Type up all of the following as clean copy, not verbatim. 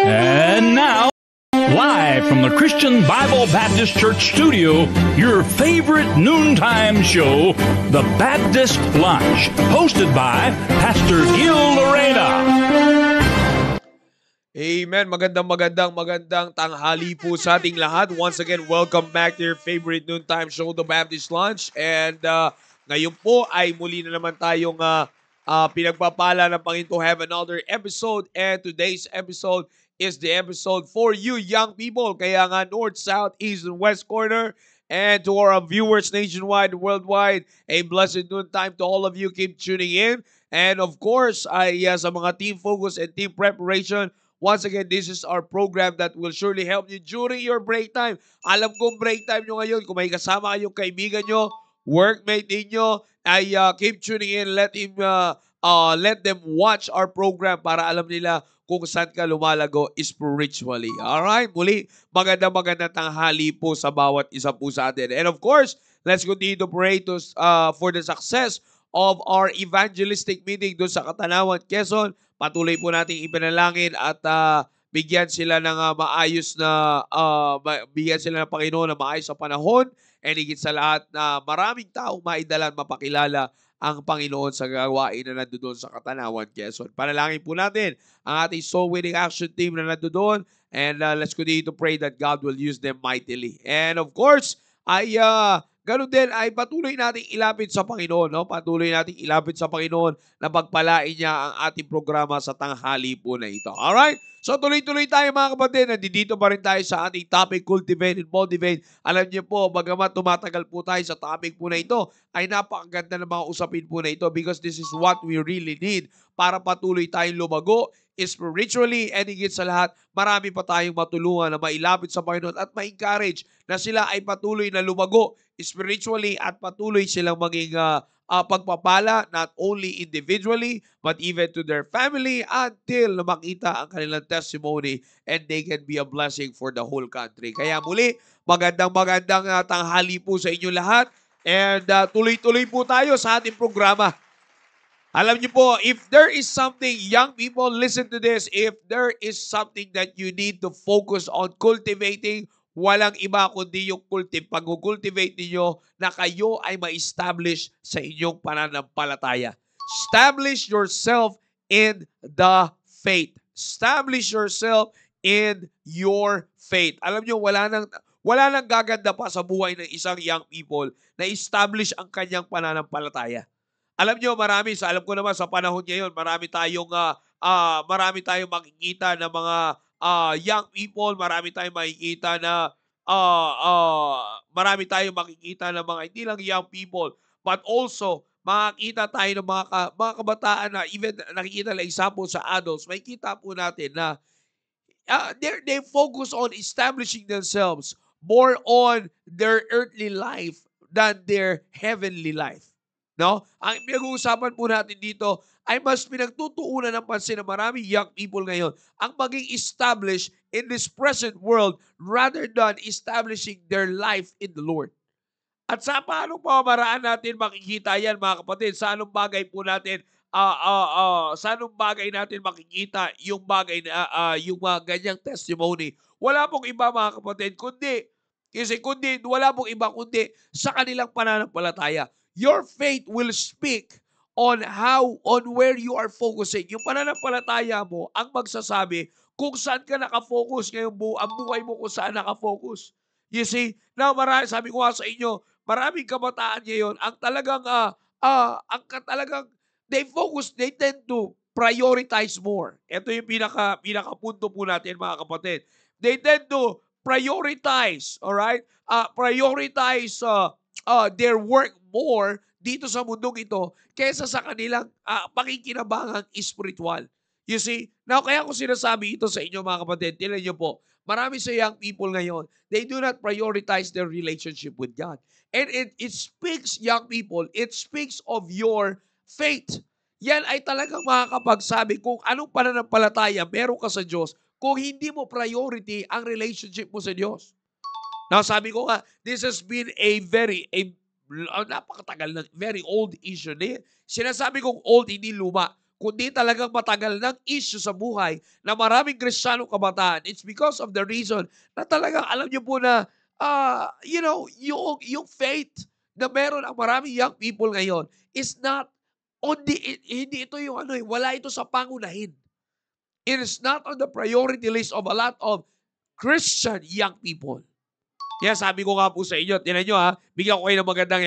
And now, live from the Christian Bible Baptist Church studio, your favorite noontime show, The Baptist Lunch, hosted by Pastor Gil Lorena. Amen. Magandang tanghali po sa ating lahat. Once again, welcome back to your favorite noontime show, The Baptist Lunch. And ngayon po ay muli na naman tayong pinagpapala ng Panginoon to have another episode. And today's episode is the episode for you young people. Kaya nga North, South, East, and West corner. And to our viewers nationwide and worldwide, a blessed noontime to all of you. Keep tuning in. And of course, sa mga team focus and team preparation, once again, this is our program that will surely help you during your break time. Alam kong break time nyo ngayon, kung may kasama kayong kaibigan nyo, workmate ninyo, ay keep tuning in. Let them watch our program para alam nila kung saan ka lumalago spiritually. Alright? Muli, magandang tanghali po sa bawat isa po sa atin. And of course, let's continue to pray for the success of our evangelistic meeting doon sa Katanawan, Quezon. Patuloy po nating ipinalangin at bigyan sila ng maayos na bigyan sila ng Panginoon na maayos sa panahon, and higit sa lahat na maraming taong maidalan mapakilala ang Panginoon sa gawain na nandoon sa Katanawan, Quezon. Panalangin po natin ang ating soul winning action team na nandoon, and let's continue to pray that God will use them mightily. And of course, ganun din ay patuloy nating ilapit sa Panginoon, no? Patuloy nating ilapit sa Panginoon na pagpalain niya ang ating programa sa tanghali po na ito. Alright? So tuloy-tuloy tayo mga kapatid. Nandito pa rin tayo sa ating topic, cultivate and motivate. Alam niyo po, bagamat tumatagal po tayo sa topic po na ito, ay napakaganda ng mga usapin po na ito because this is what we really need para patuloy tayong lumago spiritually, and higit sa lahat, marami pa tayong matulungan na mailapit sa Panginoon at ma-encourage na sila ay patuloy na lumago spiritually at patuloy silang maging pagpapala not only individually but even to their family until na makita ang kanilang testimony and they can be a blessing for the whole country. Kaya muli, magandang tanghali po sa inyo lahat, and tuloy-tuloy po tayo sa ating programa. Alam niyo po, if there is something, young people, listen to this, if there is something that you need to focus on cultivating, walang iba kundi yung pag-cultivate ninyo na kayo ay ma-establish sa inyong pananampalataya. Establish yourself in the faith. Establish yourself in your faith. Alam niyo, wala nang gaganda pa sa buhay ng isang young people na establish ang kanyang pananampalataya. Alam niyo, alam ko naman sa panahon ngayon, marami tayong makikita na mga young people, marami tayong makikita na mga hindi lang young people, but also makikita tayo ng mga kabataan na even nakikita lang example sa adults, makikita po natin na they focus on establishing themselves more on their earthly life than their heavenly life. No? Ang pinag-uusapan po natin dito ay mas pinagtutuunan ng pansin ng maraming young people ngayon ang maging established in this present world rather than establishing their life in the Lord. At sa paanong pamamaraan natin makikita yan, mga kapatid? Sa anong bagay po natin makikita yung bagay na yung mga ganyang testimony? Wala pong iba, mga kapatid, kundi sa kanilang pananampalataya. Your faith will speak on where you are focusing. Yung pananampalataya mo ang magsasabi kung saan ka nakafocus ngayong ang buhay mo kung saan nakafocus. You see, now sabi ko nga sa inyo, maraming kabataan ngayon ang talagang they tend to prioritize more. Ito yung pinaka punto po natin, mga kapatid. They tend to prioritize, all right? Prioritize their work more dito sa mundong ito kaysa sa kanilang pakikinabangang spiritual. You see? Now, kaya ko sinasabi ito sa inyo, mga kapatid, tingnan niyo po, marami sa young people ngayon, they do not prioritize their relationship with God. And it speaks, young people, it speaks of your faith. Yan ay talagang makakapagsabi kung anong pananampalataya meron ka sa Diyos kung hindi mo priority ang relationship mo sa Diyos. Now, sabi ko nga, this has been a napakatagal na, very old issue. Sinasabi kong old, hindi luma. kundi talagang matagal ng issue sa buhay na maraming Kristiyanong kabataan. It's because of the reason na talagang alam niyo po na, yung faith na meron ang maraming young people ngayon is not on the, hindi ito yung wala ito sa pangunahin. It is not on the priority list of a lot of Christian young people. Kaya sabi ko nga po sa inyo, tinan nyo bigyan ko kayo ng magandang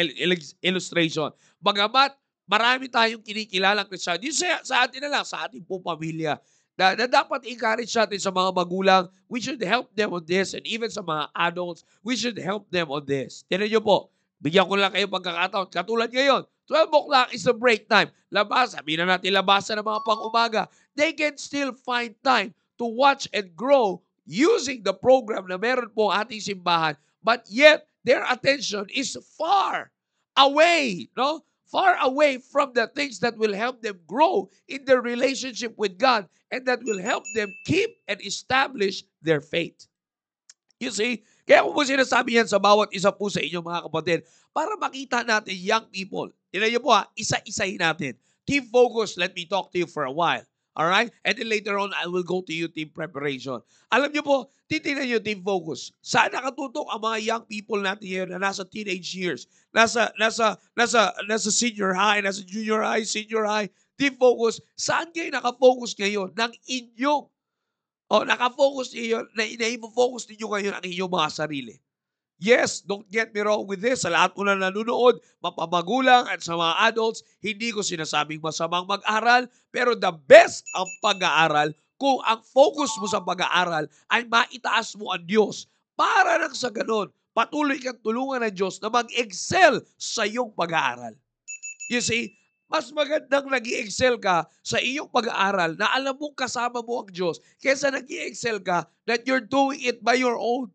illustration. Bagamat marami tayong kinikilalang Kristiyan, yun sa atin na lang, sa ating po pamilya, na dapat encourage natin sa mga magulang, we should help them on this, and even sa mga adults, we should help them on this. Tinan nyo po, bigyan ko lang kayo pagkakataon. Katulad ngayon, 12 o'clock is the break time. Labas, sabihin na natin labasan ng mga pang-umaga. They can still find time to watch and grow using the program na meron po ating simbahan, but yet their attention is far away, no? Far away from the things that will help them grow in their relationship with God and that will help them keep and establish their faith. You see? Kaya kung po sinasabi yan sa bawat isa po sa inyo mga kapatid, para makita natin young people. Tignan niyo po isa-isahin natin. Team focus, let me talk to you for a while. Alright? And then later on, I will go to you team preparation. Alam niyo po, titignan niyo team focus. Saan nakatutok ang mga young people natin ngayon na nasa teenage years, nasa senior high, nasa junior high, senior high, team focus. Saan kayo nakafocus ngayon ng inyong nakafocus niyo, na-focus niyo ngayon ang inyong mga sarili. Yes, don't get me wrong with this. Sa lahat po na nanonood, mapamagulang at sa mga adults, hindi ko sinasabing masamang mag-aral, pero the best ang pag-aaral kung ang focus mo sa pag-aaral ay maitaas mo ang Diyos. Para lang sa ganun, patuloy kang tulungan ng Diyos na mag-excel sa iyong pag-aaral. You see, mas magandang nag-i-excel ka sa iyong pag-aaral na alam mong kasama mo ang Diyos kaysa nag-i-excel ka that you're doing it by your own.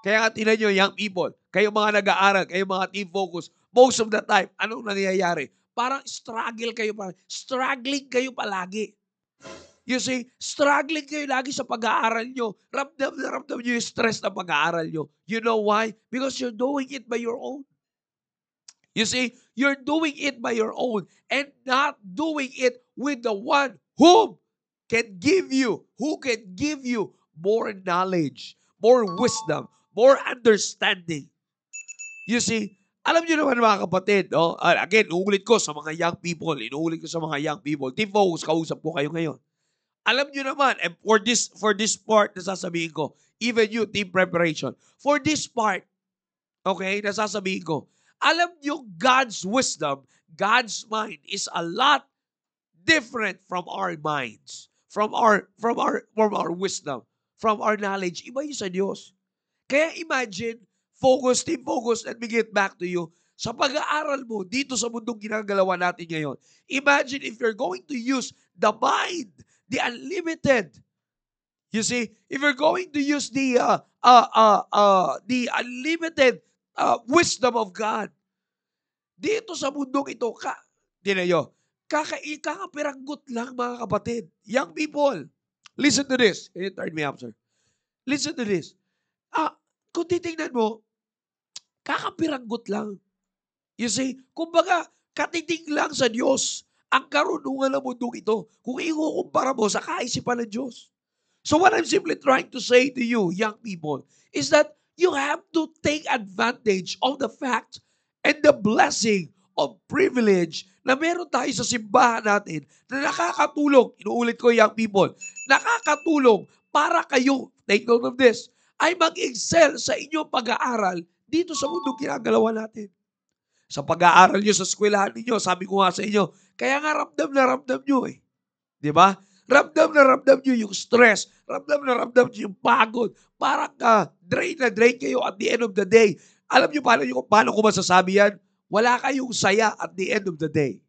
Kaya nga tinan nyo, young people, kayo mga nag-aaral, kayo mga team focus, most of the time, anong nangyayari? Parang struggling kayo palagi. You see, struggling kayo lagi sa pag-aaral nyo. Ramdam nyo yung stress na pag-aaral nyo. You know why? Because you're doing it by your own. You see, you're doing it by your own and not doing it with the one who can give you more knowledge, more wisdom, more understanding. You see, alam niyo naman mga kapatid, no? Again, uulit ko sa mga young people, team focus, kausap ko kayo ngayon. Alam niyo naman, and for this part, nasasabihin ko, even you, team preparation, for this part, okay, nasasabihin ko, alam niyo, God's wisdom, God's mind is a lot different from our minds, from our wisdom, from our knowledge. Iba yun sa Diyos. Kaya imagine, team focus, let me get back to you. Sa pag-aaral mo, dito sa mundong ginagalawan natin ngayon, imagine if you're going to use the mind, the unlimited. You see, if you're going to use the unlimited wisdom of God, dito sa mundong ito, kakapiranggot lang mga kapatid. Young people, listen to this. Can you turn me up, sir? Listen to this. Kung titignan mo, kakapiranggot lang. You see, kumbaga, katiting lang sa Diyos ang karunungan ng mundong ito kung ikukumpara mo sa kaisipan ng Diyos. So what I'm simply trying to say to you, young people, is that you have to take advantage of the fact and the blessing of privilege na meron tayo sa simbahan natin na nakakatulong, inuulit ko young people, nakakatulong para kayo, take note of this, ay mag-excel sa inyong pag-aaral dito sa mundong ginagalawan natin. Sa pag-aaral nyo sa eskwelahan ninyo, sabi ko nga sa inyo, kaya nga ramdam na ramdam nyo eh. Di ba? Ramdam na ramdam nyo yung stress. Ramdam na ramdam nyo yung pagod. Parang drain na drain kayo at the end of the day. Alam nyo paano ko masasabi yan? Wala kayong saya at the end of the day.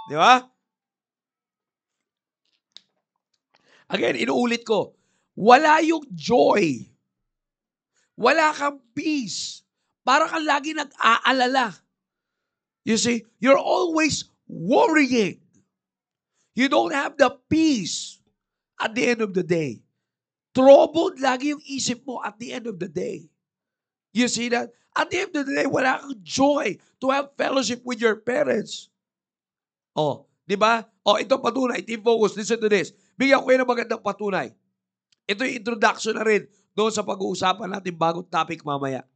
Di ba? Again, inuulit ko. Wala yung joy. Wala kang peace. Para kang lagi nag-aalala. You see, you're always worrying. You don't have the peace at the end of the day. Troubled lagi yung isip mo at the end of the day. You see that? At the end of the day, wala kang joy to have fellowship with your parents. Oh, di ba? Oh, ito patunay, team focus, listen to this. Bigyan ko kayo ng magandang patunay. Ito yung introduction na rin doon sa pag-uusapan natin bagong topic mamaya.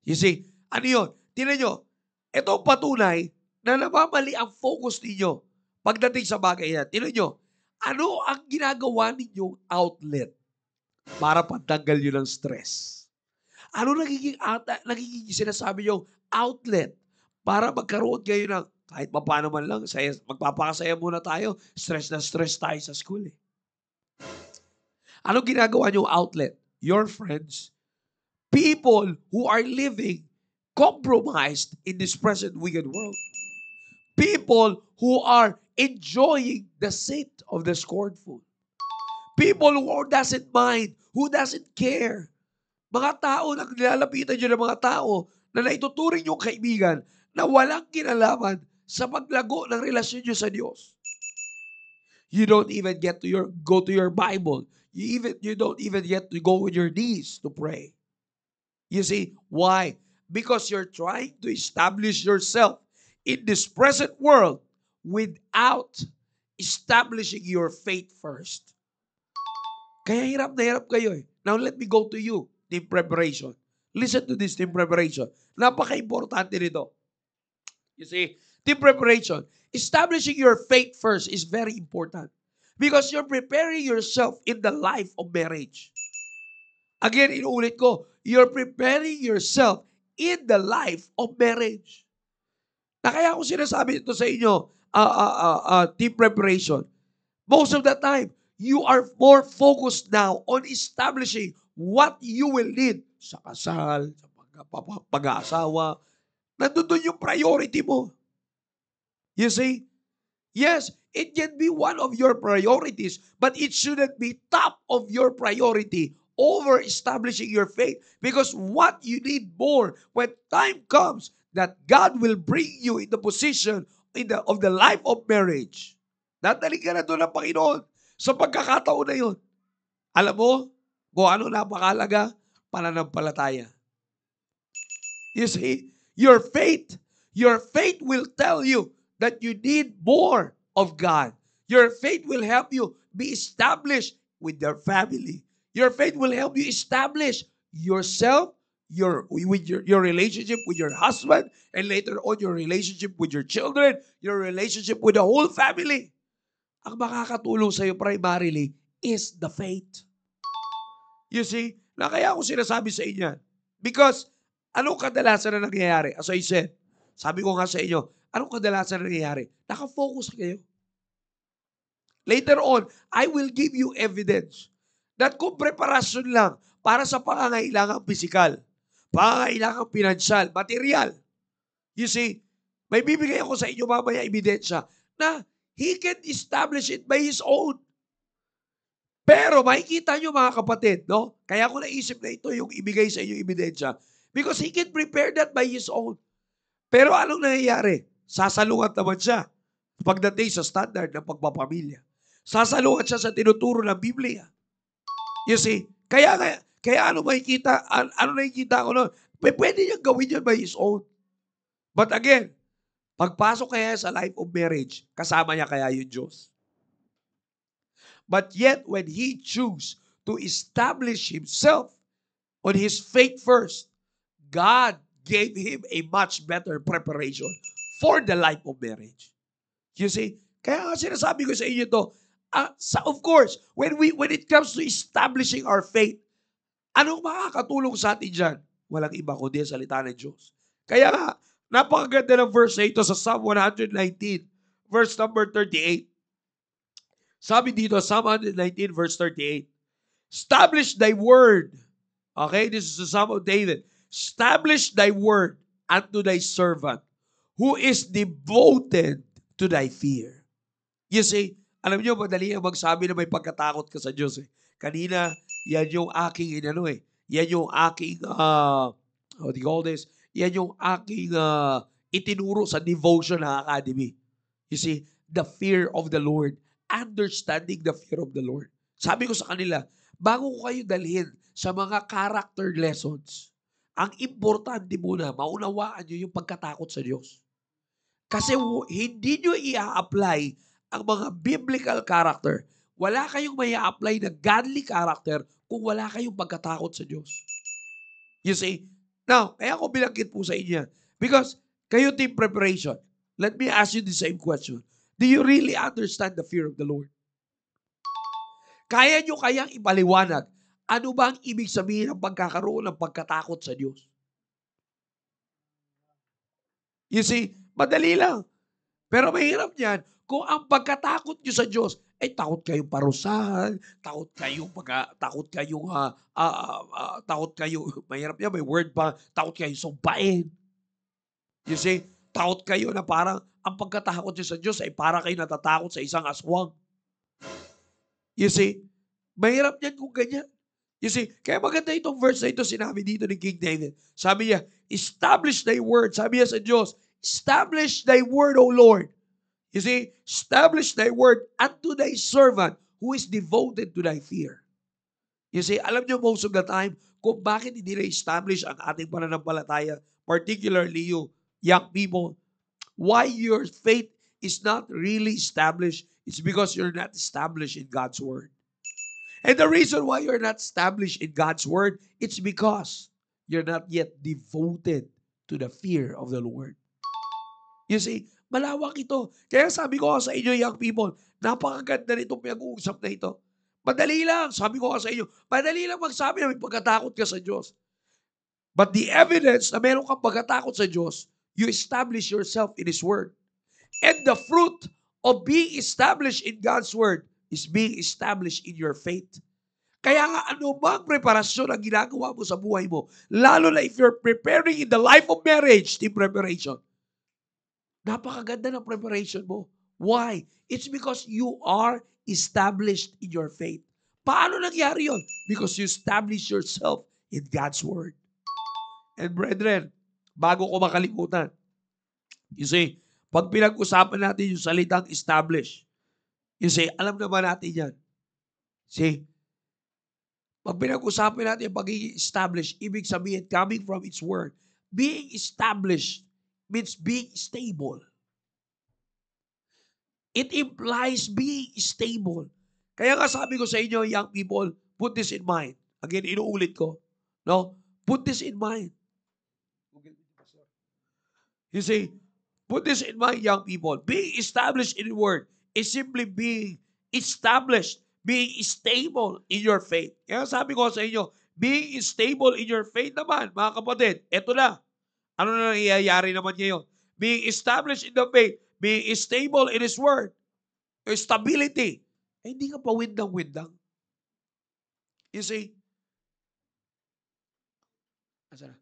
You see, ano yun? Tingnan nyo, itong patunay na namamali ang focus ninyo pagdating sa bagay yan. Tingnan nyo, ano ang ginagawa ninyong outlet para pantanggal nyo ng stress? Ano nagiging sinasabi nyo outlet para magkaroon kayo ng kahit paano man lang, magpapakasaya muna tayo, stress na stress tayo sa school eh. Ano ginagawa nyo outlet? Your friends, people who are living compromised in this present wicked world. People who are enjoying the seat of the scornful. People who doesn't mind, who doesn't care. Mga tao na nilalapitan nyo ng mga tao na naituturing yung kaibigan na walang kinalaman sa paglago ng relasyon nyo sa Diyos. You don't even get to go to your Bible. You don't even get to go on your knees to pray. You see, why? Because you're trying to establish yourself in this present world without establishing your faith first. Kaya hirap na hirap kayo eh. Now let me go to you, team preparation. Listen to this, team preparation. Napaka-importante nito. You see, team preparation. Establishing your faith first is very important because you're preparing yourself in the life of marriage. Again, inuulit ko, you're preparing yourself in the life of marriage. Na kaya ako sinasabi ito sa inyo, team preparation. Most of the time, you are more focused now on establishing what you will need sa kasal, sa pag-aasawa. Nandun yung priority mo. You see? Yes, it can be one of your priorities, but it shouldn't be top of your priority over establishing your faith. Because what you need more when time comes that God will bring you in the position of the life of marriage. Dadaling ka na doon ng Panginoon sa pagkakataon na yun. Alam mo, kung ano napakalaga, pananampalataya. You see, your faith will tell you that you need more of God. Your faith will help you be established with your family. Your faith will help you establish yourself, your relationship with your husband, and later on your relationship with your children, your relationship with the whole family. Ang makakatulong sa iyo primarily is the faith. You see, na kaya ako sinasabi sa inyo, because anong kadalasan na nangyayari? As I said, sabi ko nga sa inyo, anong kadalasan na nangyayari? Nakafocus kayo. Later on, I will give you evidence that kung preparasyon lang para sa pangangailangang pisikal, pangangailangang pinansyal, material, you see, may bibigay ako sa inyo mamaya ebidensya na He can establish it by His own. Pero makikita nyo mga kapatid, no? Kaya ko naisip na ito yung ibigay sa inyo ebidensya because He can prepare that by His own. Pero anong nangyayari? Sasalungat naman siya pagdating sa standard ng pagpapamilya. Sasalungat siya sa tinuturo ng Biblia. You see, kaya ano nakikita ko nun? Pwede niyang gawin yan by His own. But again, pagpasok kaya sa life of marriage, kasama niya kaya yung Diyos. But yet, when he choose to establish himself on his faith first, God gave him a much better preparation for the life of marriage. You see? Kaya nga sinasabi ko sa inyo to, of course, when it comes to establishing our faith, anong makakatulong sa atin dyan? Walang iba kundi ang salita ng Diyos. Kaya nga, napakaganda ng verse na ito sa Psalm 119, verse number 38. Sabi dito, Psalm 119, verse 38. Establish thy word. Okay, this is the Psalm of David. Establish thy word unto thy servant, who is devoted to thy fear. You see, alam niyo, madali ang magsabi na may pagkatakot ka sa Diyos. Eh. Kanina, yan yung aking, yan yung aking, what do you call this? Yan yung aking itinuro sa devotion na academy. You see, the fear of the Lord. Understanding the fear of the Lord. Sabi ko sa kanila, bago ko kayo dalhin sa mga character lessons, ang importante muna, maunawaan nyo yung pagkatakot sa Diyos. Kasi hindi nyo i-apply ang mga biblical character. Wala kayong may apply na godly character kung wala kayong pagkatakot sa Diyos. You see? Now, kaya ako binanggit po sa inyo yan. Because kayo team preparation, let me ask you the same question. Do you really understand the fear of the Lord? Kaya nyo kayang ipaliwanag ano ba ang ibig sabihin ng pagkakaroon ng pagkatakot sa Diyos? You see, madali lang. Pero mahirap yan kung ang pagkatakot nyo sa Diyos ay takot kayong parusahan, takot kayong mahirap yan, may word pa, takot kayong sumpain. You see, takot kayo na parang ang pagkatakot nyo sa Diyos ay para kayo natatakot sa isang aswang. You see, mahirap yan kung ganyan. You see, kaya maganda itong verse na ito, sinabi dito ni King David. Sabi niya, establish thy word. Sabi niya sa Diyos, establish thy word, O Lord. You see, establish thy word unto thy servant who is devoted to thy fear. You see, alam niyo most of the time kung bakit hindi na-establish ang ating pananampalataya, particularly you young people, why your faith is not really established, it's because you're not established in God's word. And the reason why you're not established in God's word, it's because you're not yet devoted to the fear of the Lord. You see, malawak ito. Kaya sabi ko sa inyo, young people, napakaganda nitong pinag-uusap na ito. Madali lang, sabi ko sa inyo, madali lang magsabi na may pagkatakot ka sa Diyos. But the evidence na meron kang pagkatakot sa Diyos, you establish yourself in His word. And the fruit of being established in God's word is being established in your faith. Kaya nga, ano bang preparasyon ang ginagawa mo sa buhay mo? Lalo na if you're preparing in the life of marriage, team preparation. Napakaganda ng preparation mo. Why? It's because you are established in your faith. Paano nangyari yun? Because you establish yourself in God's word. And brethren, bago ko makalimutan, you see, pag pinag-usapan natin yung salitang establish, you see, alam naman natin yan. See, pag pinag-usapan natin yung pagiging established, ibig sabihin, coming from its word, being established means being stable. It implies being stable. Kaya nga sabi ko sa inyo, young people, put this in mind. Again, inuulit ko. No? Put this in mind. You see, put this in mind, young people. Being established in the word is simply being established, being stable in your faith. Kaya sabi ko sa inyo, being stable in your faith naman, mga kapatid, eto na. Ano na nangyayari naman ngayon? Being established in the faith, being stable in His word, stability. Eh, hindi ka pa windang-windang. You see? Asa na?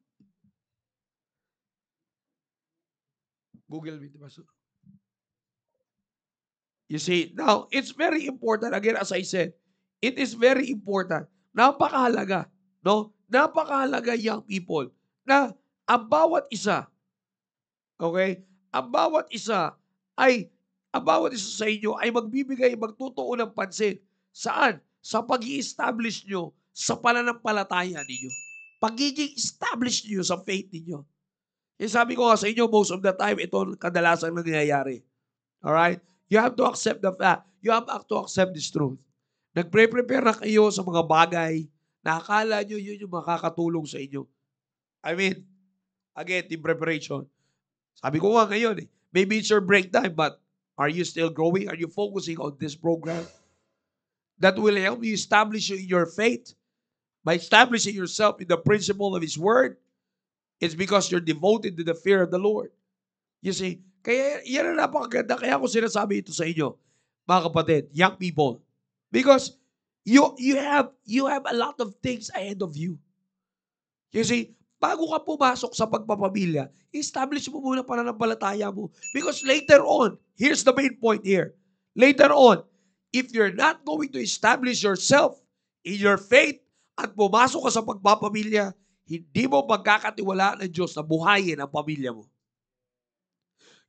Google me, diba? You see, now, it's very important, again, as I said, it is very important, napakahalaga, no? Napakahalaga, young people, na ang bawat isa, okay, ang bawat isa sa inyo ay magbibigay, magtutuon ng pansin. Saan? Sa pag-i-establish nyo sa pananampalataya ninyo. Pagiging established nyo sa faith ninyo. Yung sabi ko nga sa inyo, most of the time, ito kadalasan nangyayari. Alright? You have to accept the fact. You have to accept this truth. Nagpre-prepare na kayo sa mga bagay na akala nyo yun yung makakatulong sa inyo. I mean, again, team preparation. Sabi ko nga ngayon, maybe it's your break time, but are you still growing? Are you focusing on this program? That will help you establish you in your faith. By establishing yourself in the principle of His word, it's because you're devoted to the fear of the Lord. You see, kaya yan ang napakaganda. Kaya ako sinasabi ito sa inyo, mga kapatid, young people. Because you have a lot of things ahead of you. You see, bago ka pumasok sa pagpapamilya, establish mo muna pananampalataya mo. Because later on, here's the main point here. Later on, if you're not going to establish yourself in your faith at pumasok ka sa pagpapamilya, hindi mo pagkakatiwalaan ng Diyos na buhayin ang pamilya mo.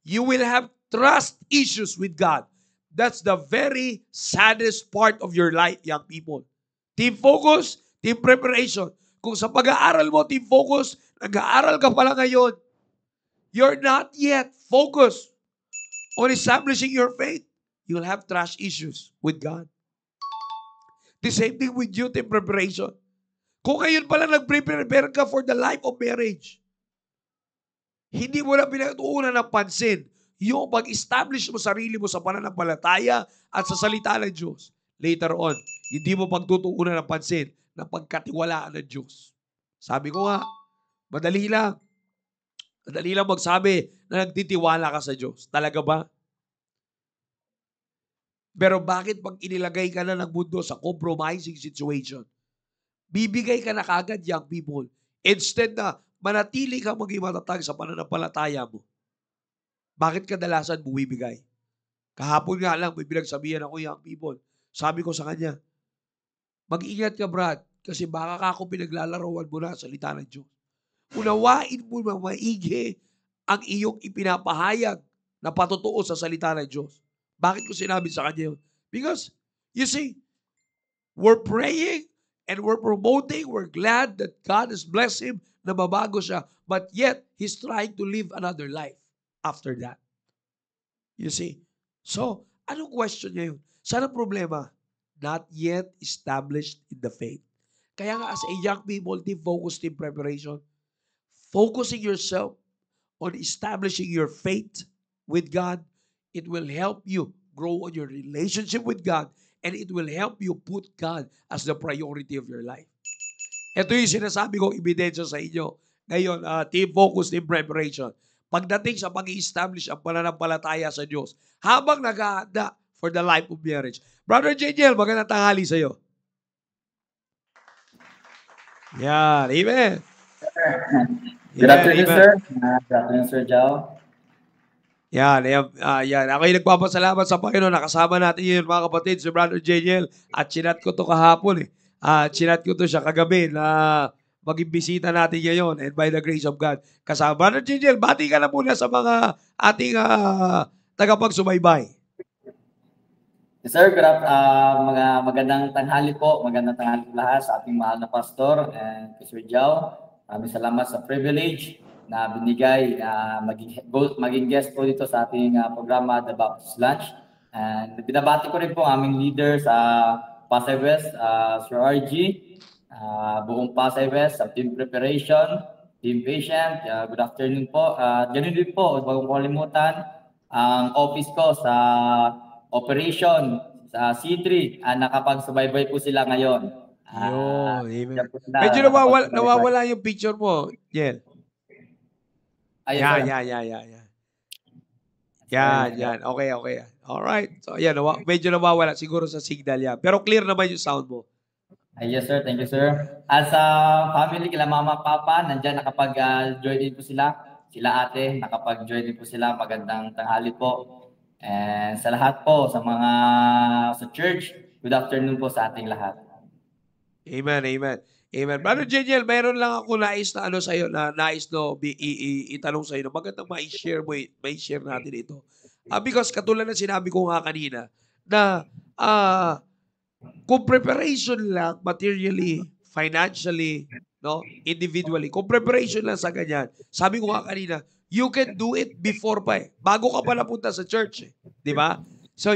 You will have trust issues with God. That's the very saddest part of your life, young people. Team focus, team preparation. Kung sa pag-aaral mo, team focus, nag-aaral ka pala ngayon, you're not yet focused on establishing your faith, you'll have trust issues with God. The same thing with youth and preparation. Kung ngayon pala nag-prepare ka for the life of marriage, hindi mo na pinatuunan ng pansin yung pag-establish mo sarili mo sa pananampalataya at sa salita ng Diyos. Later on, hindi mo pagtutuunan ng pansin na pagkatiwalaan ng Diyos. Sabi ko nga, madali lang. Madali lang magsabi na nagtitiwala ka sa Diyos. Talaga ba? Pero bakit pag inilagay ka na ng mundo sa compromising situation, bibigay ka na kagad, young people, instead na manatili kang maging matatag sa pananampalataya mo? Bakit kadalasan bumibigay? Kahapon nga lang, may pinagsabihan ako, young people. Sabi ko sa kanya, mag-ingat ka, Brad, kasi baka ka ako pinaglalaroan mo na sa salita ng Diyos. Unawain mo na maigi ang iyong ipinapahayag na patotoo sa salita ng Diyos. Bakit ko sinabi sa kanya yun? Because, you see, we're praying and we're promoting, we're glad that God has blessed him na mabago siya, but yet, he's trying to live another life after that. You see? So, anong question niya yun? Saan ang problema? Not yet established in the faith. Kaya nga as a young people, team focus, team preparation, focusing yourself on establishing your faith with God, it will help you grow on your relationship with God, and it will help you put God as the priority of your life. Ito yung sinasabi kong ebidensya sa inyo. Ngayon, team focus, team preparation. Pagdating sa pag-i-establish ang pananampalataya sa Diyos, habang nag-aanda for the life of marriage. Brother JJL, magandang tanghali sa iyo. Yan, amen. Good afternoon, sir. Good afternoon, Sir Jao. Yan. Ako'y nagpapasalamat sa Panginoon. Nakasama natin yun, mga kapatid, si Brother JJL. At chinat ko to kahapon. Chinat ko to siya kagabi na maging bisita natin ngayon. And by the grace of God, kasama. Brother JJL, bati ka na muna sa mga ating tagapagsubaybay. Yes, sir. Mga magandang tanghali po. Magandang tanghali po lahat sa ating mahal na pastor and Sir Jao. Maraming salamat sa privilege na binigay maging guest po dito sa ating programa, The Baptist Lunch. And binabati ko rin po ang aming leader sa Pasay West, Sir RG, buong Pasay West, sa team preparation, team patient. Good afternoon po. Ganun din po, huwag kong kalimutan, ang office ko sa operation sa C3. Nakapagsubaybay po sila ngayon. Amen. Medyo nawawala yung picture mo, Jel. Yan. Okay. Alright. So, yan. Medyo nawawala siguro sa signal yan. Pero clear naman yung sound mo. Yes, sir. Thank you, sir. As a family, kila mama, papa, nandyan nakapag-join din po sila. Sila ate, nakapag-join din po sila. Magandang tanghali po. And sa lahat po, sa mga sa church, good afternoon po sa ating lahat. Amen. Brother JJL, mayroon lang ako nais na sa'yo, na nais no itanong sa'yo. Magandang ma-share natin ito. Because katulad na sinabi ko nga kanina, na kung preparation lang, materially, financially, no, individually, kung preparation lang sa ganyan, sabi ko nga kanina, you can do it before pa bago ka pa napunta sa church. Di ba? So,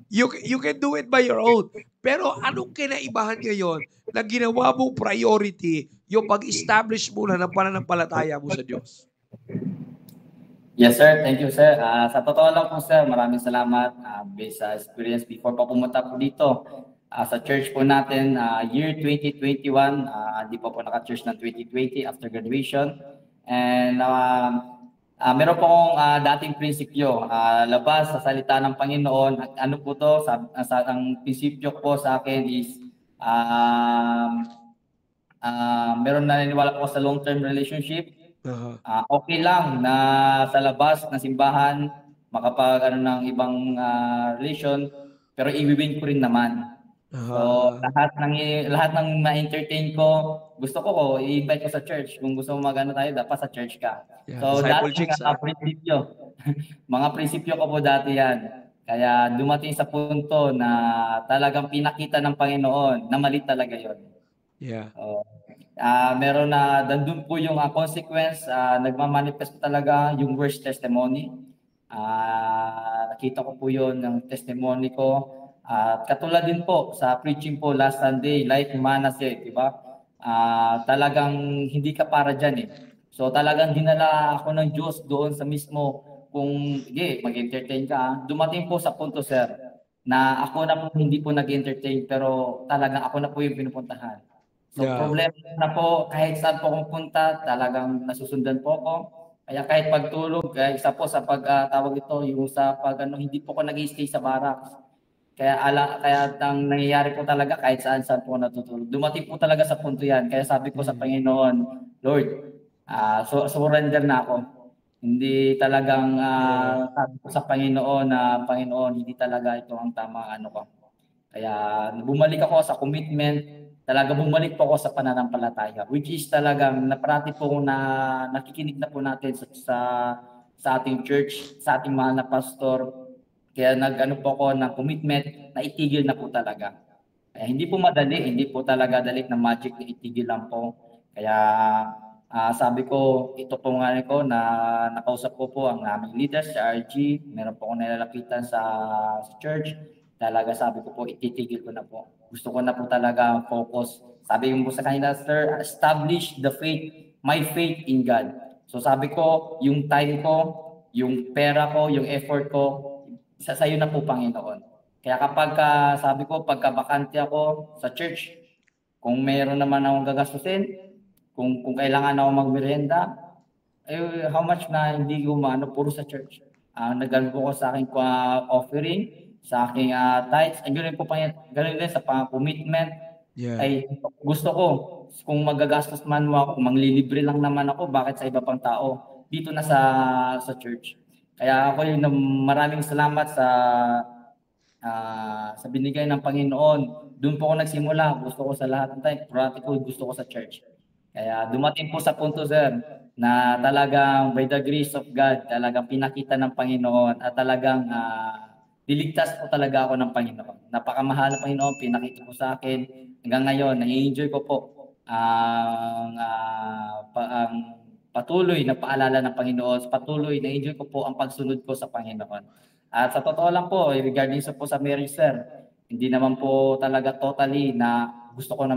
you can do it by your own. Pero anong kinaibahan ngayon na ginawa mong priority yung pag-establish muna ng pananampalataya mo sa Diyos? Yes, sir. Thank you, sir. Sa totoo lang po, sir, maraming salamat based sa experience before pa pumunta po dito. Sa church po natin, year 2021, di pa po naka-church ng 2020 after graduation. And meron po akong dating prinsipyo, labas sa salita ng Panginoon. Ano po to? Ang prinsipyo po sa akin is meron naniniwala po sa long-term relationship. Okay lang na sa labas na simbahan makapag ng ibang relation, pero i-win ko rin naman. So lahat ng ma-entertain ko, gusto ko i-invite ko sa church. Kung gusto mo magano tayo, dapat sa church ka. Yeah, so dati mga prinsipyo ko po dati yan. Kaya dumating sa punto na talagang pinakita ng Panginoon na mali talaga yon. Yeah. Meron na dandun po yung consequence, nagmamanifest talaga yung worst testimony. Nakita ko po yun ng testimony ko. At katulad din po sa preaching po last Sunday, like Manase, di ba? Talagang hindi ka para dyan eh. So talagang dinala ako ng Diyos doon sa mismo kung mag-entertain ka. Dumating po sa punto, sir, na ako na po hindi po nag-entertain pero talagang ako na po yung pinupuntahan. So problema na po, kahit saan po akong punta, talagang nasusundan po ako. Kaya kahit pagtulog, isa po sa pagtawag ito, yung sa hindi po ako nag-stay sa barracks. Kaya ang nangyayari po talaga kahit saan po natutulog. Dumating po talaga sa punto yan. Kaya sabi ko sa Panginoon, Lord, surrender na ako. Hindi talagang sabi ko sa Panginoon na Panginoon, hindi talaga ito ang tamang ko. Kaya bumalik ako sa commitment. Talaga bumalik po ako sa pananampalataya, which is talagang naparati po na nakikinig na po natin sa ating church, sa ating mahal na pastor. Kaya po ako ng commitment na itigil na po talaga. Kaya hindi po madali, hindi po talaga dali na magic na itigil lang po. Kaya sabi ko, ito po nga ko na nakausap ko po ang aming leader, si RG. Meron po akong nilalapitan sa church. Talaga sabi ko po, ititigil ko na po. Gusto ko na po talaga focus. Sabi ko po sa kanila, sir, establish the faith, my faith in God. So sabi ko, yung time ko, yung pera ko, yung effort ko, sa sayo na po, Panginoon. Kaya kapag sabi ko, pagkabakante ako sa church, kung meron naman akong gagastusin, kung kailangan ako magmerienda, how much na hindi ko puro sa church. Nagano po ko sa aking offering, sa aking tithes, ganoon din sa pang-commitment. Ay gusto ko, kung magagastos man mo ako, kung manglilibre lang naman ako, bakit sa iba pang tao? Dito na sa church. Kaya ako yung maraming salamat sa binigay ng Panginoon. Doon po ako nagsimula. Gusto ko sa lahat ng time. Practical, gusto ko sa church. Kaya dumating po sa punto, sir, na talagang by the grace of God, talagang pinakita ng Panginoon at talagang diligtas po talaga ako ng Panginoon. Napakamahal na Panginoon, pinakita po sa akin. Hanggang ngayon, na-enjoy ko po ang patuloy na paalala ng Panginoon. Patuloy na-enjoy ko po ang pagsunod ko sa Panginoon. At sa totoo lang po, regarding sa marriage, sir, hindi naman po talaga totally na gusto ko na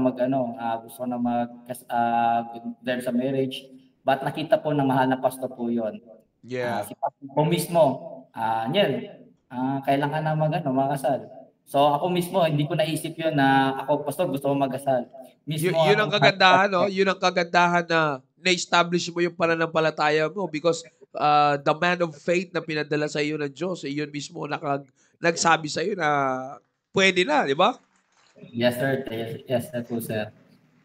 dahil sa marriage. But nakita po ng mahal na pastor po yun. Si pastor po mismo, kailangan na makasal. So ako mismo, hindi ko naisip yun na ako, pastor, gusto ko mag-asal. Yun ang kagandahan, no? Yun ang kagandahan na na-establish mo yung pananampalataya mo because the man of faith na pinadala sa iyo ng Diyos, yun mismo nagsabi sa iyo na pwede na, di ba? Yes, sir. Yes, po, sir.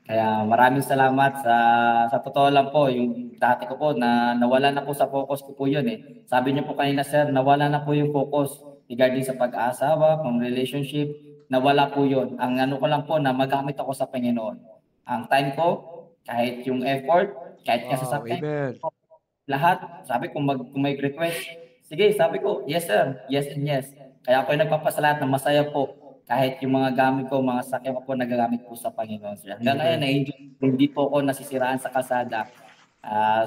Kaya maraming salamat sa totoo lang po, yung dati ko po na nawala na po sa focus ko po yun eh. Sabi niyo po kanina, sir, nawala na po yung focus regarding sa pag-aasawa, pang relationship, nawala po yun. Ang ko lang po na magamit ako sa Panginoon. Ang time ko, kahit yung effort, kahit kasasakyan, lahat, sabi kung may request, sige, sabi ko, yes sir, yes and yes. Kaya ako yung nagpapasalamat na masaya po kahit yung mga gamit ko, mga sakyan ko po nagagamit po sa Panginoon. Hanggang ngayon, hindi po ako nasisiraan sa kalsada.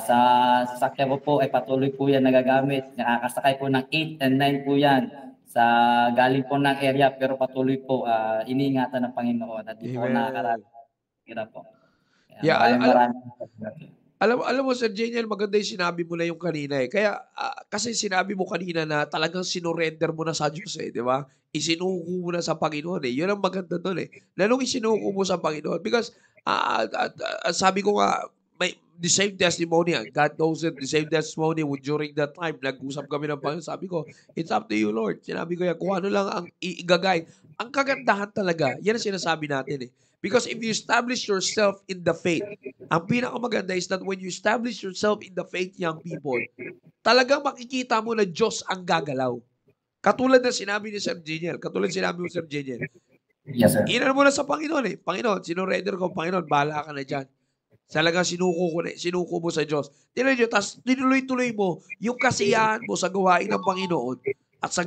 Sa sasakyan ko po ay patuloy po yan nagagamit. Nakakasakay po ng 8 and 9 po yan sa galing po ng area pero patuloy po iniingatan ng Panginoon at di po nakakarating. Po. Alam mo, Sir Janiel, maganda yung sinabi mo na yung kanina eh. Kaya, kasi sinabi mo kanina na talagang sinurrender mo na sa Diyos eh, di ba? Isinuko mo na sa Panginoon eh. Yun ang maganda doon eh. Lalong isinuko mo sa Panginoon. Because, sabi ko nga, the same testimony, God knows it, the same testimony during that time, nag-usap kami ng Panginoon, sabi ko, it's up to you, Lord. Sinabi ko yan, kung ano lang ang igagay. Ang kagandahan talaga, yan ang sinasabi natin eh. Because if you establish yourself in the faith, ang pinakamaganda is that when you establish yourself in the faith, young people, talagang makikita mo na Diyos ang gagalaw. Katulad na sinabi ni Sir Janiel, Yes, sir. Inan mo na sa Panginoon eh. Panginoon, sinurrender ko, Panginoon, bahala ka na dyan. Talagang sinuko mo sa Diyos. Tinuloy nyo, tapos tinuloy-tuloy mo yung kasiyahan mo sa gawain ng Panginoon at sa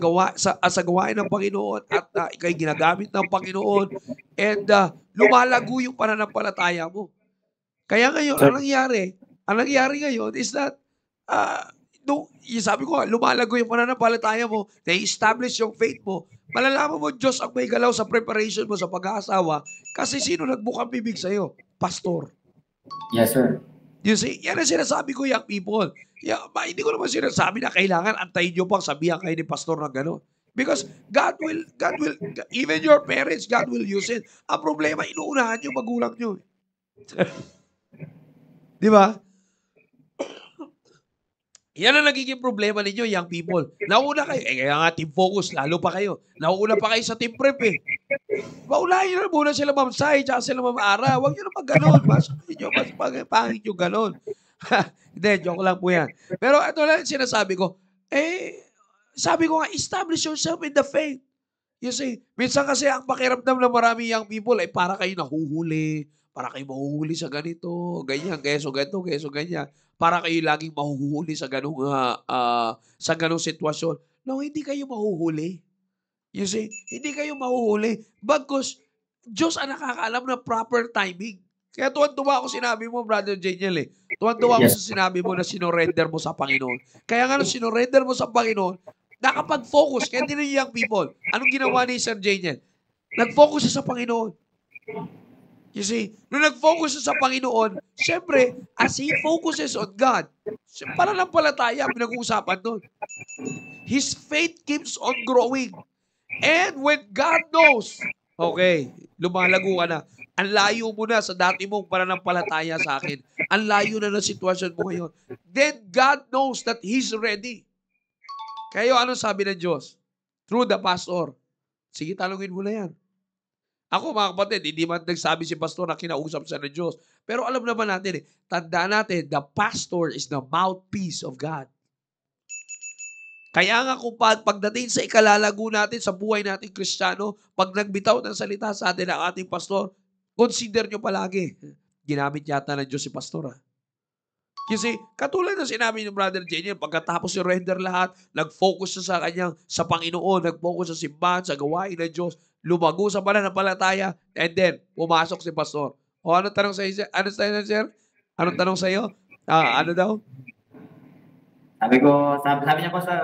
gawain ng Panginoon at ikay ginagamit ng Panginoon and lumalago yung pananampalataya mo. Kaya ngayon, ang nangyari ngayon is that sabi ko, lumalago yung pananampalataya mo, na-establish yung faith mo, malalaman mo, Diyos ang may galaw sa preparation mo sa pag-aasawa, kasi sino nagbukang bibig sa'yo? Pastor. Yes, sir. You see, yan ang sinasabi ko, young people. Hindi ko naman sinasabi na kailangan antayin nyo pang sabihan kayo ni pastor na gano'n. Because God will, even your parents, God will use it. Ang problema, inuunahan yung magulang nyo. Di ba? Yan ang nagiging problema ninyo, young people. Nauna kayo, kaya nga team focus, lalo pa kayo. Nauna pa kayo sa team prep eh. Maulahin nyo na muna sila Ma'am Sai, tsaka sila Ma'am Ara. Huwag nyo naman ganon. Mas pangit nyo ganon. Hindi, joke lang po yan. Pero ito lang sinasabi ko, sabi ko nga, establish yourself in the faith. You see, minsan kasi ang pakiramdam ng marami young people ay para kayo nahuhuli, para kayo mahuhuli sa ganito, ganyan, keso ganyan. Para kayo laging mahuhuli sa ganung sitwasyon. No, hindi kayo mahuhuli. You see, hindi kayo mahuhuli. Bagkus, Diyos ang nakakaalam ng proper timing. Kaya tuwan-tuwa ako sinabi mo, Brother Janiel eh. Tuwan-tuwa ako sa sinabi mo na sinorender mo sa Panginoon. Kaya nga nung sinorender mo sa Panginoon, nakapag-focus. Kaya din yung young people. Anong ginawa ni Sir Janiel? Nag-focus siya sa Panginoon. You see, nung nag-focus siya sa Panginoon, syempre, as he focuses on God, pananampalataya, pinag-uusapan doon. His faith keeps on growing. And when God knows, okay, lumalago ka na, ang layo mo na sa dati mong pananampalataya sa akin, ang layo na ng sitwasyon mo ngayon, then God knows that He's ready. Kayo, anong sabi ng Diyos? Through the pastor. Sige, talungin mo na yan. Ako, mga kapatid, hindi man nagsabi si pastor na kinausap siya ng Diyos. Pero alam naman natin, tandaan natin, the pastor is the mouthpiece of God. Kaya nga kung pagdating sa ikalalago natin sa buhay natin Kristiyano, pag nagbitaw ng salita sa atin ang ating pastor, consider nyo palagi, ginamit yata ng Diyos si pastor. Kasi katulad ng sinabi ni Brother Janiel, pagkatapos i-render lahat, nag-focus siya sa Panginoon, nag-focus sa simbahan, sa gawain ng Diyos, lumago sa pananampalataya, and then, pumasok si pastor. O anong tanong sa iyo, sir? Anong tanong sa iyo? Ano daw? Sabi niya po, sir,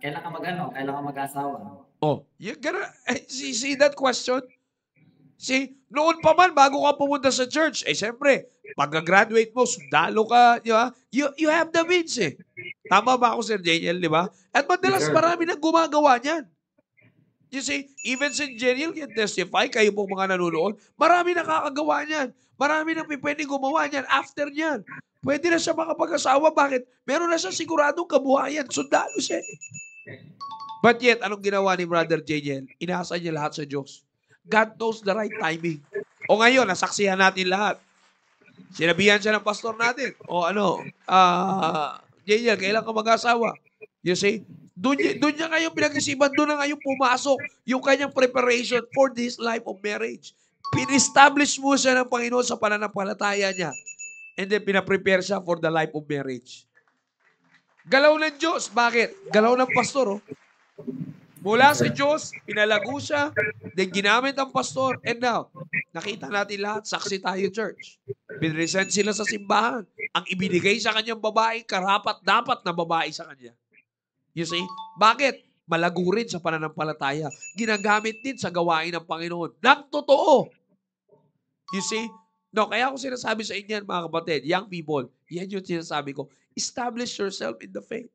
kailan ka mag-asawa? Oh, you gotta, see that question? See, noon pa man, bago ka pumunta sa church, siyempre, pagka-graduate mo, sundalo ka, di ba? You have the means eh. Tama ba ako, Sir Janiel, di ba? At madalas marami nang gumagawa niyan. You see, even si Janiel can testify, kayo pong mga nanonood, marami nakakagawa niyan. Marami nang pwede gumawa niyan after niyan. Pwede na siya makapag-asawa. Bakit? Meron na siya siguradong kabuhayan. Sundalo siya. But yet, anong ginawa ni Brother Janiel? Inaasa niya lahat sa Diyos. God knows the right timing. O ngayon, nasaksihan natin lahat. Sinabihan siya ng pastor natin. O Janiel, kailan ka mag-asawa? You see? Doon niya ngayong pinag-isipan, doon na ngayong pumasok yung kanyang preparation for this life of marriage. Pin-establish mo siya ng Panginoon sa pananampalataya niya. And then pinaprepare siya for the life of marriage. Galaw ng Diyos. Bakit? Galaw ng pastor. Mula sa Diyos, pinalago siya, then ginamit ang pastor, and now, nakita natin lahat, saksi tayo church. Pinresent sila sa simbahan. Ang ibinigay sa kanyang babae, karapat-dapat na babae sa kanya. You see? Bakit? Malago rin sa pananampalataya. Ginagamit din sa gawain ng Panginoon. Nang totoo. You see? No, kaya ako sinasabi sa inyo, mga kapatid, young people, yan yung sinasabi ko, establish yourself in the faith.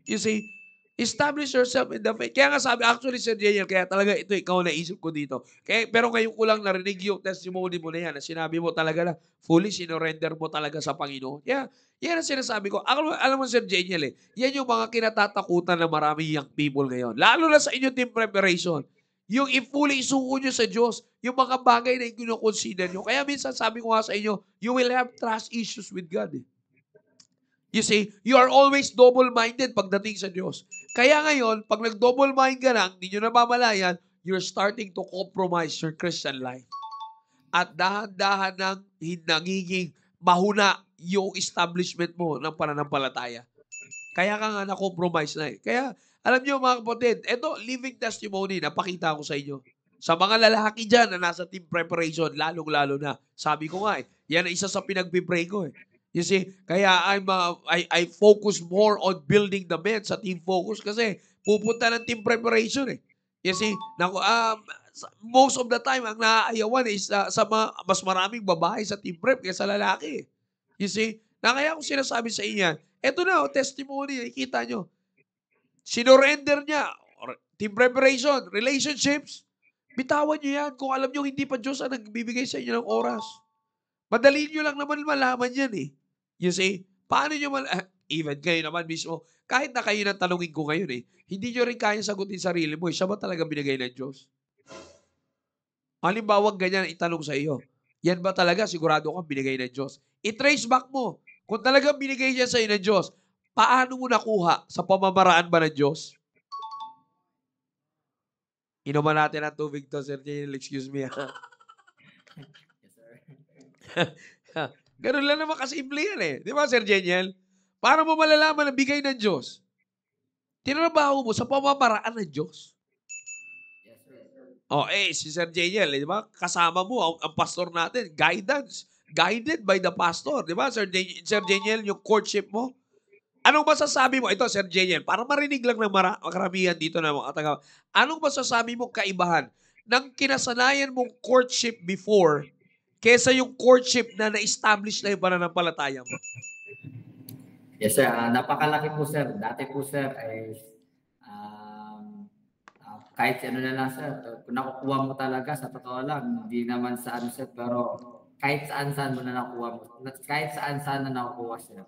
You see? Establish yourself in the faith. Kaya nga sabi, actually, Sir Janiel, kaya talaga ito ikaw naisip ko dito. Pero ngayon ko lang narinig yung testimony mo na yan, na sinabi mo talaga na fully sinorender mo talaga sa Panginoon. Yeah, yan ang sinasabi ko. Alam mo, Sir Janiel, yan yung mga kinatatakutan ng maraming young people ngayon. Lalo na sa inyo team preparation. Yung fully isuko nyo sa Diyos, yung mga bagay na i-consider nyo. Kaya minsan sabi ko nga sa inyo, you will have trust issues with God. You see, you are always double-minded pagdating sa Diyos. Kaya ngayon, pag nag-double-mind ka lang, hindi nyo namamalayan, you're starting to compromise your Christian life. At dahan-dahan nang nagiging mahuna yung establishment mo ng pananampalataya. Kaya ka nga na-compromise na eh. Kaya, alam nyo mga kapatid, ito, living testimony, napakita ko sa inyo. Sa mga lalaki dyan na nasa team preparation, lalong-lalo na. Sabi ko nga yan ang isa sa pinag-pray ko . You see, kaya I focus more on building the men sa team focus kasi pupunta ng team preparation eh. You see, most of the time ang naaayawan is mas maraming babae sa team prep kaysa lalaki. You see, na kaya kung sinasabi sa inyo, eto na testimony, nakikita nyo. Sinurrender niya, team preparation, relationships, bitawan nyo yan kung alam nyo hindi pa Diyos ang nagbibigay sa inyo ng oras. Madali nyo lang naman malaman yan eh. You see, paano nyo even kayo naman mismo, kahit na kayo nang tanungin ko ngayon eh, hindi nyo rin kaya sagutin sarili mo, siya ba talaga binigay ng Diyos? Halimbawa, ganyan itanong sa iyo, yan ba talaga sigurado kang binigay ng Diyos? I-trace back mo, kung talagang binigay siya sa iyo ng Diyos, paano mo nakuha? Sa pamamaraan ba ng Diyos? Inuman natin ang tubig to, Sir Jane, excuse me. Ganun lang naman kasimple yan eh. Di ba, Sir Jeniel? Para mo malalaman na bigay ng Diyos, tinrabaho mo sa pamamaraan ng Diyos. Si Sir Jeniel, di ba? Kasama mo ang pastor natin, guided by the pastor. Di ba, Sir Jeniel, yung courtship mo? Anong masasabi mo? Ito, Sir Jeniel, para marinig lang ng karamihan dito na mga taga. Anong masasabi mo kaibahan ng kinasanayan mong courtship before kesa yung courtship na na-establish na yung pananampalataya mo? Yes, sir. Napakalaki po, sir. Dati po, sir, kahit ano na lang, sir, kung nakukuha mo talaga, sa totoo lang, hindi naman sa ano, sir, pero kahit saan-saan mo na nakukuha mo. Kahit saan-saan na nakukuha, sir.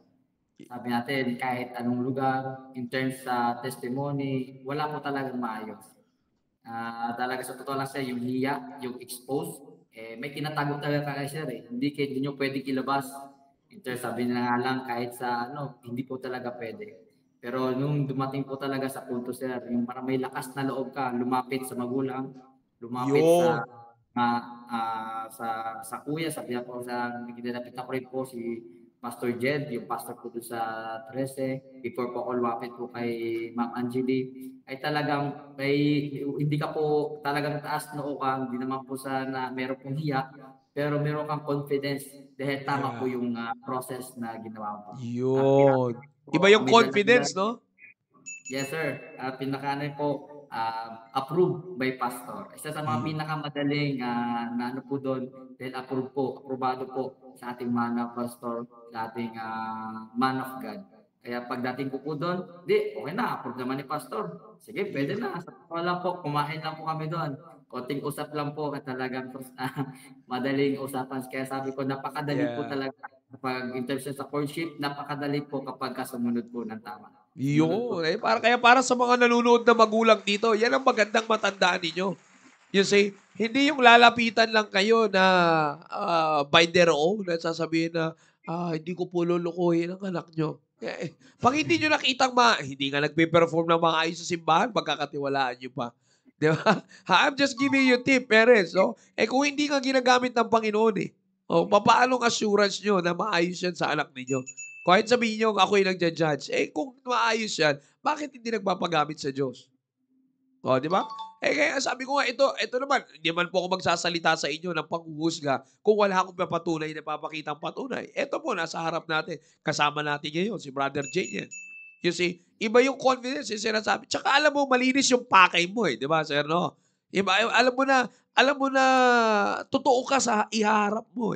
Sabi natin, kahit anong lugar, in terms sa testimony, wala po talagang maayos. Talaga sa totoo lang, sir, yung hiya, yung expose, may tinatago talaga kaya, sir. Hindi nyo pwedeng ilabas. Sabi na nga lang, kahit sa hindi po talaga pwede. Pero nung dumating po talaga sa punto, sir, yung parang may lakas na loob ka, lumapit sa magulang, lumapit sa kuya, sabi po sa nagdidapit ako rin po si Pastor Jed, yung pastor po doon sa 13, before po ako lumapit po kay Ma'am Angeli, ay talagang hindi ka po talagang taas noo ka, hindi naman po sana meron pong hiya, pero meron kang confidence dahil tama po yung process na ginawa mo. Yun. Iba yung confidence, no? Yes, sir. Pinaka po, approved by pastor. Isa sa mga pinakamadaling na ano po doon, dahil aprobado po sa ating man of pastor, sa ating man of God. Kaya pagdating ko po doon, okay na, approve naman ni pastor. Sige, pwede na. Wala po, kumain lang po kami doon. Konting usap lang po at talagang madaling usapan. Kaya sabi ko, napakadali po talaga kapag in terms sa courtship, napakadali po kapag sumunod po ng tama. Yun. Para sa mga nanonood na magulang dito, yan ang magandang matandaan ninyo. You see, hindi yung lalapitan lang kayo na by their own, na sasabihin na, hindi ko po lulukuhin ang anak nyo. Pag hindi nyo nakitang hindi nga nagpe-perform ng mga ayos sa simbahan, pagkakatiwalaan nyo pa. Di ba? I'm just giving you tip, parents. No? Kung hindi nga ginagamit ng Panginoon papaanong assurance nyo na maayos yan sa anak ninyo? Kahit sabihin nyo, ako yung nagja-judge. Kung maayos yan, bakit hindi nagpapagamit sa Diyos? Di ba? Kaya sabi ko nga, ito naman, hindi man po ako magsasalita sa inyo ng panghuhusga kung wala akong papatunay na papakitang patunay. Ito po, nasa harap natin. Kasama natin ngayon, si Brother Jane. You see, iba yung confidence yung sinasabi. Tsaka alam mo, malinis yung pakay mo di ba, sir, no? Iba, alam mo na, totoo ka sa iharap mo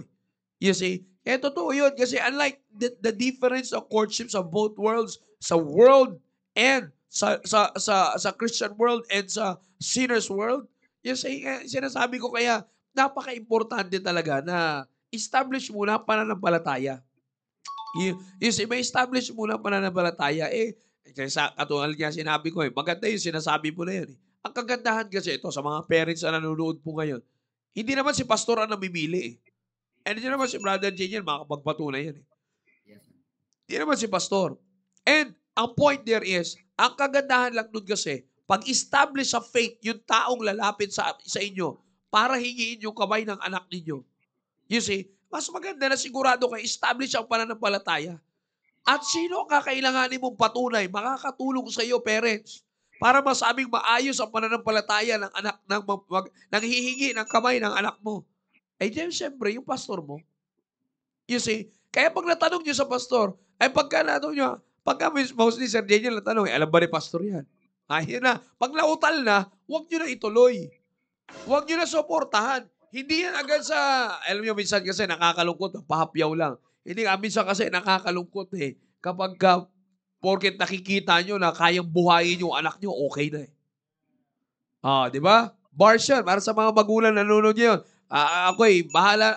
You see, totoo yun. Kasi unlike the difference of courtships of both worlds, sa world and sa Christian world and sa sinners world, you see, sinasabi ko kaya, napaka-importante talaga na establish muna pananampalataya. You see, may establish muna pananampalataya. Katulad nga sinabi ko maganda yung sinasabi mo na yan Ang kagandahan kasi ito sa mga parents na nanonood po ngayon, hindi naman si pastor ang namimili hindi naman si Brother Jane yan, makakapagpatunay yan Hindi naman si pastor. And ang point there is, ang kagandahan lang nun kasi, pag-establish sa faith yung taong lalapit sa inyo para hingiin yung kamay ng anak ninyo. You see, mas maganda na sigurado kayo, establish ang pananampalataya. At sino ang kakailanganin mong patunay? Makakatulong sa iyo, parents, para masabing maayos ang pananampalataya ng anak, ng hihingi ng kamay ng anak mo. Diyan, siyempre, yung pastor mo. You see, Kaya pag natanong nyo sa pastor, ay pagka natanong nyo, pagka mostly Sir Daniel natanong, alam ba ni pastor yan? Ayun na. Pag nautal na, huwag nyo na ituloy. Huwag nyo na suportahan. Hindi yan agad sa, alam nyo, minsan kasi nakakalungkot, pahapyaw lang. Hindi nga, minsan kasi nakakalungkot eh. Kapag porket nakikita nyo na kayang buhayin yung anak nyo, okay na eh. Di ba? Bars yan, para sa mga magulang nanonood nyo yun. Ako eh, bahala,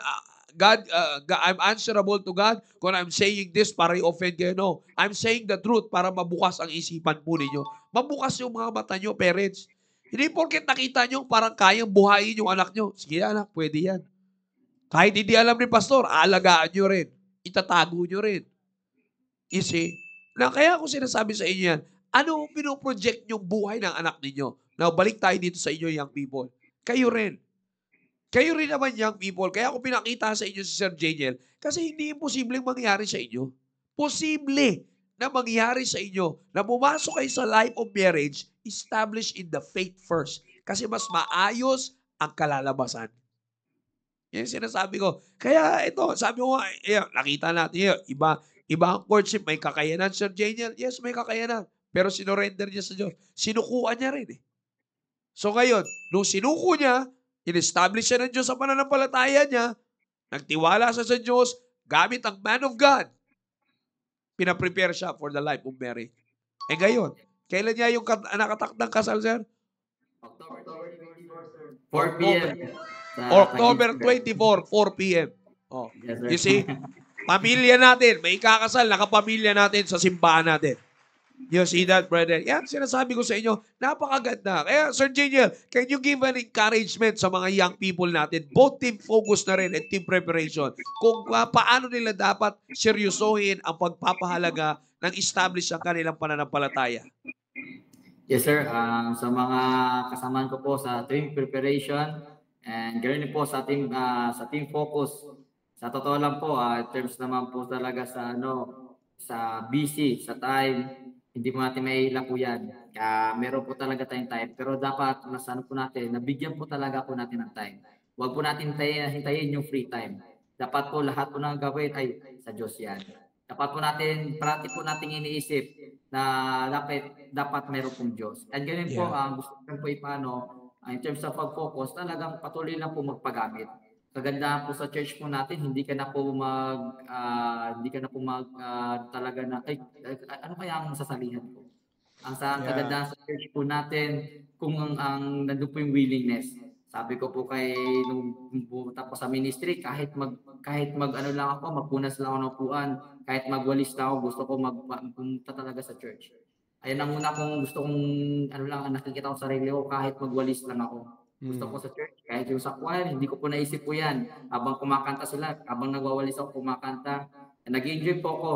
I'm answerable to God kung I'm saying this para i-offend kayo. No, I'm saying the truth para mabukas ang isipan po ninyo. Mabukas yung mga mata nyo, parents. Hindi porket nakita nyo parang kayang buhayin yung anak nyo. Sige anak, pwede yan. Kahit hindi alam ni pastor, aalagaan nyo rin. Itatago nyo rin. You see? Na kaya ako sinasabi sa inyo yan, ano pinoproject yung buhay ng anak ninyo? Now, balik tayo dito sa inyo, young people. Kayo rin. Kayo rin naman, young people. Kaya ako pinakita sa inyo si Sir Janiel kasi hindi imposibleng mangyari sa inyo. Posible na mangyari sa inyo na pumasok kayo sa life of marriage, established in the faith first. Kasi mas maayos ang kalalabasan. Yan sinasabi ko. Kaya ito, sabi ko nga, nakita natin yun. Iba ang courtship, may kakayanan, Sir Janiel. Yes, may kakayanan. Pero sinurrender niya sa Diyos. Sinukuan niya rin eh. So ngayon, nung sinuko niya, in-establish siya ng Diyos sa pananampalataya niya, nagtiwala siya sa Diyos, gamit ang man of God, pinaprepare siya for the life of marriage. Eh ngayon, kailan niya yung nakatakdang kasal, sir? October 24, 4 p.m. October 24, 4 p.m. Oh. Yes, sir. You see, pamilya natin, may ikakasal, nakapamilya natin sa simbahan natin. You see that, brother? Yan, sinasabi ko sa inyo, napakaganda. Kaya, Sir Janiel, can you give an encouragement sa mga young people natin, both team focus na rin and team preparation, kung paano nila dapat seryosohin ang pagpapahalaga ng establish ang kanilang pananampalataya? Yes, sir. Sa mga kasamaan ko po sa team preparation and ganoon din po sa team focus. Sa totoo lang po, in terms naman po talaga sa busy, sa time, hindi po natin maiilang po yan. Meron po talaga tayong time. Pero dapat, po natin, nabigyan po talaga po natin ng time. Huwag po natin hintayin yung free time. Dapat po lahat po ng gawin ay sa Diyos yan. Dapat po natin, parati po natin iniisip na dapat meron pong Diyos. At ganun po, gusto ko po ipano, in terms of pag-focus, talagang patuloy lang po magpagamit. Kagandahan po sa church po natin, hindi ka na po talaga na, ano kaya ang sasabihin ko? Ang kagandahan sa church po natin, kung ang nandun po yung willingness. Sabi ko po nung pumunta po sa ministry, kahit ano lang ako, magpunas lang ako ng upuan, kahit magwalis lang ako, gusto ko pumunta talaga sa church. Ayun ang una kong gusto kong, nakikita ko sa sarili ko, kahit magwalis lang ako. Gusto ko sa church, kahit yung sa choir, hindi ko po naisip po yan. Habang kumakanta sila, habang nagwawalis ako, kumakanta, nag-enjoy po ako.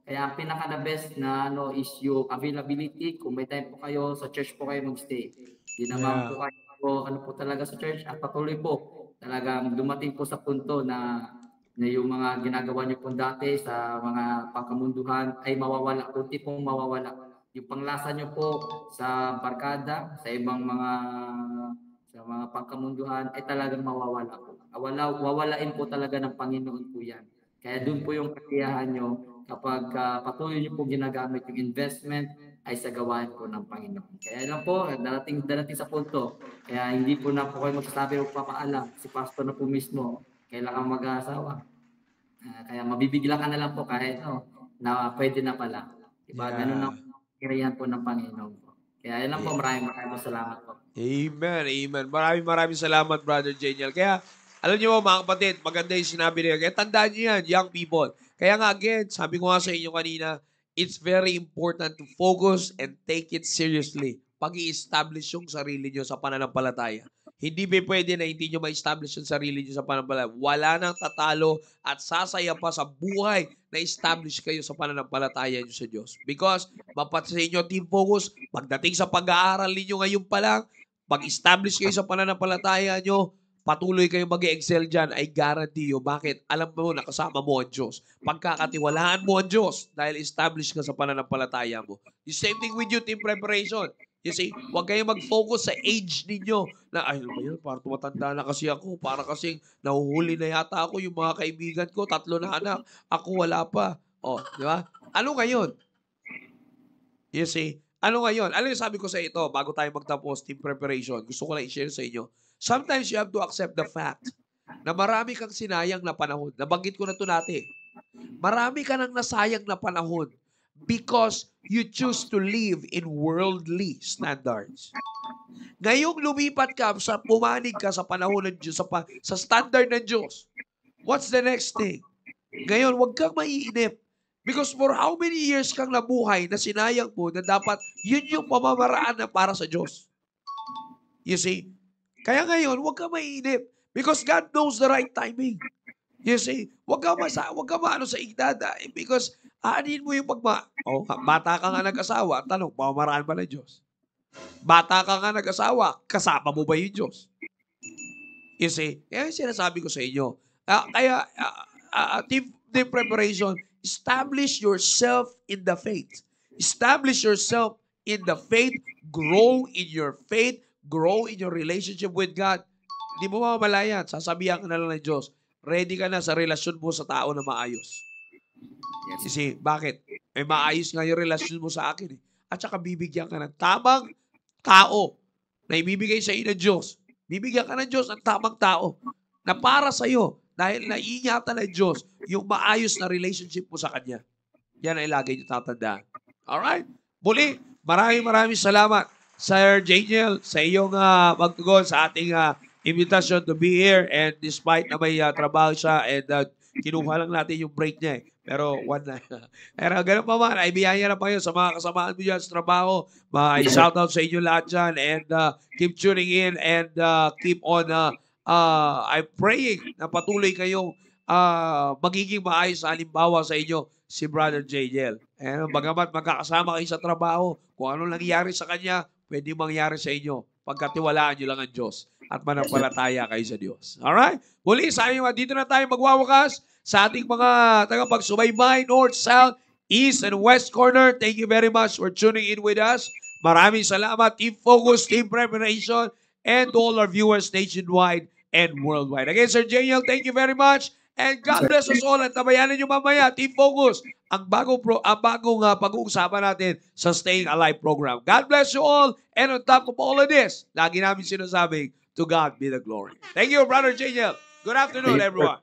Kaya ang pinaka-the best na is yung availability. Kung may time po kayo, sa church po kayo mag-stay. Hindi naman po kayo, po talaga sa church, at patuloy po. Talagang dumating po sa punto na yung mga ginagawa niyo po dati sa mga pangkamunduhan ay mawawala. Kunti pong mawawala. Yung panglasa niyo po sa barkada, sa ibang mga pangkamunduhan ay talagang mawawala po. Wawalain po talaga ng Panginoon po yan. Kaya doon po yung kasiyahan nyo kapag patuloy nyo po ginagamit yung investment ay sa gawain po ng Panginoon. Kaya lang po, darating sa punto. Kaya hindi po na po kayo magsasabi o papaalam. Si pastor na po mismo, kailangan mag-aasawa. Kaya mabibigla ka na lang po kahit na pwede na pala. Diba? Ganun ang kirayan po ng Panginoon po. Kaya yun lang po, maraming salamat po. Amen, amen. Maraming salamat, Brother Janiel. Kaya, alam niyo mga kapatid, maganda yung sinabi niya. Kaya tandaan niyo yan, young people. Kaya nga again, sabi ko nga sa inyo kanina, it's very important to focus and take it seriously. Pag-i-establish yung sarili niyo sa pananampalataya. Hindi ba pwede na hindi nyo ma-establish yung sarili nyo sa pananampalataya? Wala nang tatalo at sasaya pa sa buhay na establish kayo sa pananampalataya nyo sa Diyos. Because, mapatsay nyo team focus, pagdating sa pag-aaral ninyo ngayon pa lang, pag-establish kayo sa pananampalataya nyo, patuloy kayong mag-excel dyan, ay guarantee nyo. Bakit? Alam mo, nakasama mo ang Diyos. Pagkakatiwalaan mo ang Diyos dahil establish ka sa pananampalataya mo. The same thing with you, team preparation. You see, huwag kayong mag-focus sa age ninyo na, ay, ano ba yun? Parang tumatanda na kasi ako. Para kasing nahuhuli na yata ako. Yung mga kaibigan ko, 3 na anak. Ako wala pa. O, di ba? Ano ngayon? You see? Ano ngayon? Ano yung sabi ko sa ito bago tayo magtapos, team preparation? Gusto ko lang i-share sa inyo. Sometimes you have to accept the fact na marami kang sinayang na panahon. Nabanggit ko na ito dati. Marami ka nang nasayang na panahon because you choose to live in worldly standards. Ngayong lumipat ka, pumanig ka sa panahon ng Diyos, sa standard ng Diyos, what's the next thing? Ngayon, huwag kang maiinip. Because for how many years kang nabuhay na sinayang mo na dapat yun yung pamamaraan na para sa Diyos. You see? Kaya ngayon, huwag kang maiinip. Because God knows the right timing. You see? Huwag kang maano sa edad. Because aanin mo yung bata ka nga nag-asawa. Tanong, pamamaraan ba ng Diyos? Bata ka nga nag-asawa, kasama mo ba yung Diyos? You see? Kaya yung sinasabi ko sa inyo. Team preparation, establish yourself in the faith. Establish yourself in the faith. Grow in your faith. Grow in your relationship with God. Hindi mo mamalayan. Sasabihan ka na lang ng Diyos. Ready ka na sa relasyon mo sa tao na maayos. You see, bakit? May maayos nga yung relasyon mo sa akin. At saka bibigyan ka ng tamang tao na ibibigay sa iyo ng Diyos. Bibigyan ka ng Diyos ng tamang tao na para sa iyo dahil naiingatan ng Diyos yung maayos na relationship mo sa Kanya. Yan ay lagi niyo tatandaan. Alright? Muli, maraming salamat, Sir Janiel, sa iyong magtugon sa ating invitation to be here, and despite na may trabaho siya and kinuha lang natin yung break niya Pero pero ganun pa man, ay biyaya na pa yun sa mga kasamaan mo dyan sa trabaho. Shoutout sa inyo lahat dyan, and keep tuning in, and keep on I'm praying na patuloy kayong magiging maayos sa halimbawa sa inyo si Brother JL. And bagamat magkakasama kayo sa trabaho, kung ano nangyayari sa kanya, pwede mangyari sa inyo pagkatiwalaan nyo lang ang Diyos at manampalataya kayo sa Diyos. Alright? Muli, sa inyo, dito na tayo magwawakas sa ating mga tagapagsubaybay, North, South, East, and West Corner. Thank you very much for tuning in with us. Maraming salamat, Team Focus, Team Preparation, and to all our viewers nationwide and worldwide. Again, Sir Janiel, thank you very much. And God bless us all. At tabayanan nyo mamaya, Team Focus, ang bagong pag-uusapan natin sa Staying Alive program. God bless you all. And on top of all of this, lagi namin sinasabing, to God be the glory. Thank you, Brother Janiel. Good afternoon, everyone.